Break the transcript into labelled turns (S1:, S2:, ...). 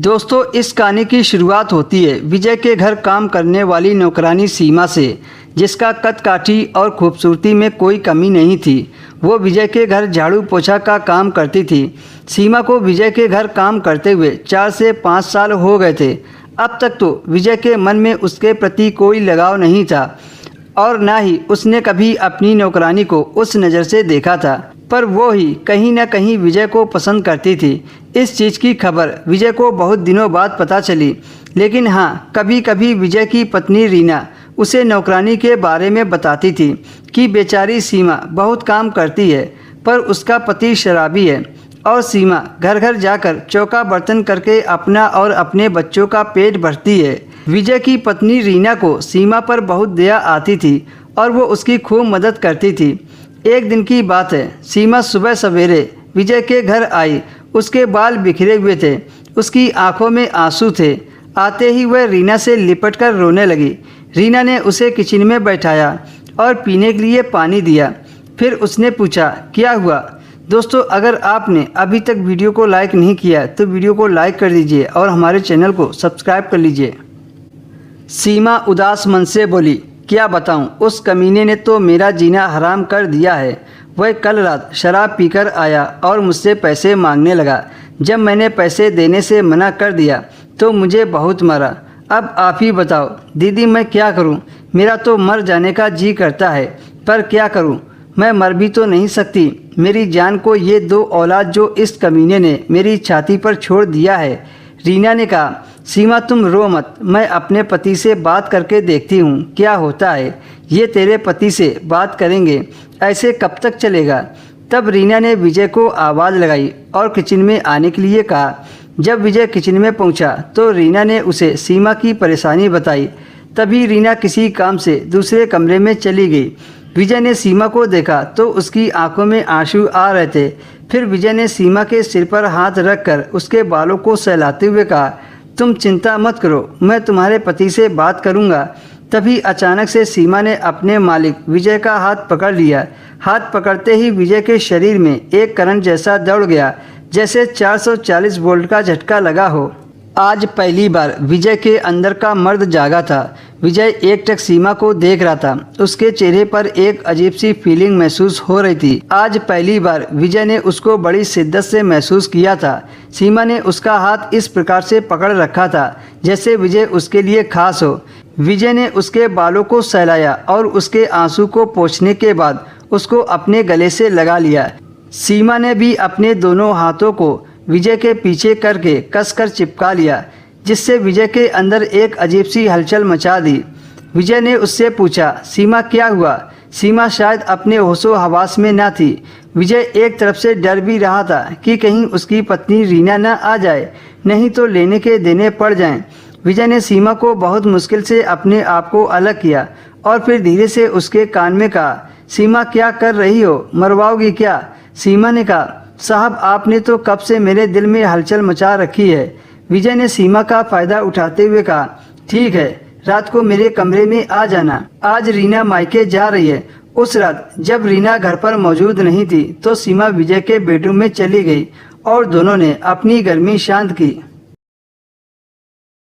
S1: दोस्तों, इस कहानी की शुरुआत होती है विजय के घर काम करने वाली नौकरानी सीमा से, जिसका कद काठी और खूबसूरती में कोई कमी नहीं थी। वो विजय के घर झाड़ू पोछा का काम करती थी। सीमा को विजय के घर काम करते हुए 4 से 5 साल हो गए थे। अब तक तो विजय के मन में उसके प्रति कोई लगाव नहीं था और ना ही उसने कभी अपनी नौकरानी को उस नज़र से देखा था, पर वो ही कहीं न कहीं विजय को पसंद करती थी। इस चीज़ की खबर विजय को बहुत दिनों बाद पता चली, लेकिन हाँ, कभी कभी विजय की पत्नी रीना उसे नौकरानी के बारे में बताती थी कि बेचारी सीमा बहुत काम करती है, पर उसका पति शराबी है और सीमा घर घर जाकर चौका बर्तन करके अपना और अपने बच्चों का पेट भरती है। विजय की पत्नी रीना को सीमा पर बहुत दया आती थी और वो उसकी खूब मदद करती थी। एक दिन की बात है, सीमा सुबह सवेरे विजय के घर आई। उसके बाल बिखरे हुए थे, उसकी आंखों में आंसू थे। आते ही वह रीना से लिपट कर रोने लगी। रीना ने उसे किचन में बैठाया और पीने के लिए पानी दिया। फिर उसने पूछा, क्या हुआ? दोस्तों, अगर आपने अभी तक वीडियो को लाइक नहीं किया तो वीडियो को लाइक कर दीजिए और हमारे चैनल को सब्सक्राइब कर लीजिए। सीमा उदास मन से बोली, क्या बताऊं, उस कमीने ने तो मेरा जीना हराम कर दिया है। वह कल रात शराब पीकर आया और मुझसे पैसे मांगने लगा। जब मैंने पैसे देने से मना कर दिया तो मुझे बहुत मारा। अब आप ही बताओ दीदी, मैं क्या करूं? मेरा तो मर जाने का जी करता है, पर क्या करूं? मैं मर भी तो नहीं सकती। मेरी जान को ये 2 औलाद जो इस कमीने ने मेरी छाती पर छोड़ दिया है। रीना ने कहा, सीमा तुम रो मत, मैं अपने पति से बात करके देखती हूँ क्या होता है। ये तेरे पति से बात करेंगे, ऐसे कब तक चलेगा? तब रीना ने विजय को आवाज़ लगाई और किचन में आने के लिए कहा। जब विजय किचन में पहुंचा तो रीना ने उसे सीमा की परेशानी बताई। तभी रीना किसी काम से दूसरे कमरे में चली गई। विजय ने सीमा को देखा तो उसकी आंखों में आंसू आ रहे थे। फिर विजय ने सीमा के सिर पर हाथ रखकर उसके बालों को सहलाते हुए कहा, तुम चिंता मत करो, मैं तुम्हारे पति से बात करूंगा। तभी अचानक से सीमा ने अपने मालिक विजय का हाथ पकड़ लिया। हाथ पकड़ते ही विजय के शरीर में एक करंट जैसा दौड़ गया, जैसे 440 वोल्ट का झटका लगा हो। आज पहली बार विजय के अंदर का मर्द जागा था। विजय एकटक सीमा को देख रहा था। उसके चेहरे पर एक अजीब सी फीलिंग महसूस हो रही थी। आज पहली बार विजय ने उसको बड़ी शिद्दत से महसूस किया था। सीमा ने उसका हाथ इस प्रकार से पकड़ रखा था जैसे विजय उसके लिए खास हो। विजय ने उसके बालों को सहलाया और उसके आंसू को पोंछने के बाद उसको अपने गले से लगा लिया। सीमा ने भी अपने दोनों हाथों को विजय के पीछे करके कसकर चिपका लिया, जिससे विजय के अंदर एक अजीब सी हलचल मचा दी। विजय ने उससे पूछा, सीमा क्या हुआ? सीमा शायद अपने होशो हवास में न थी। विजय एक तरफ से डर भी रहा था कि कहीं उसकी पत्नी रीना न आ जाए, नहीं तो लेने के देने पड़ जाएं। विजय ने सीमा को बहुत मुश्किल से अपने आप को अलग किया और फिर धीरे से उसके कान में कहा, सीमा क्या कर रही हो, मरवाओगी क्या? सीमा ने कहा, साहब आपने तो कब से मेरे दिल में हलचल मचा रखी है। विजय ने सीमा का फायदा उठाते हुए कहा, ठीक है, रात को मेरे कमरे में आ जाना। आज रीना मायके जा रही है। उस रात जब रीना घर पर मौजूद नहीं थी तो सीमा विजय के बेडरूम में चली गई और दोनों ने अपनी गर्मी शांत की।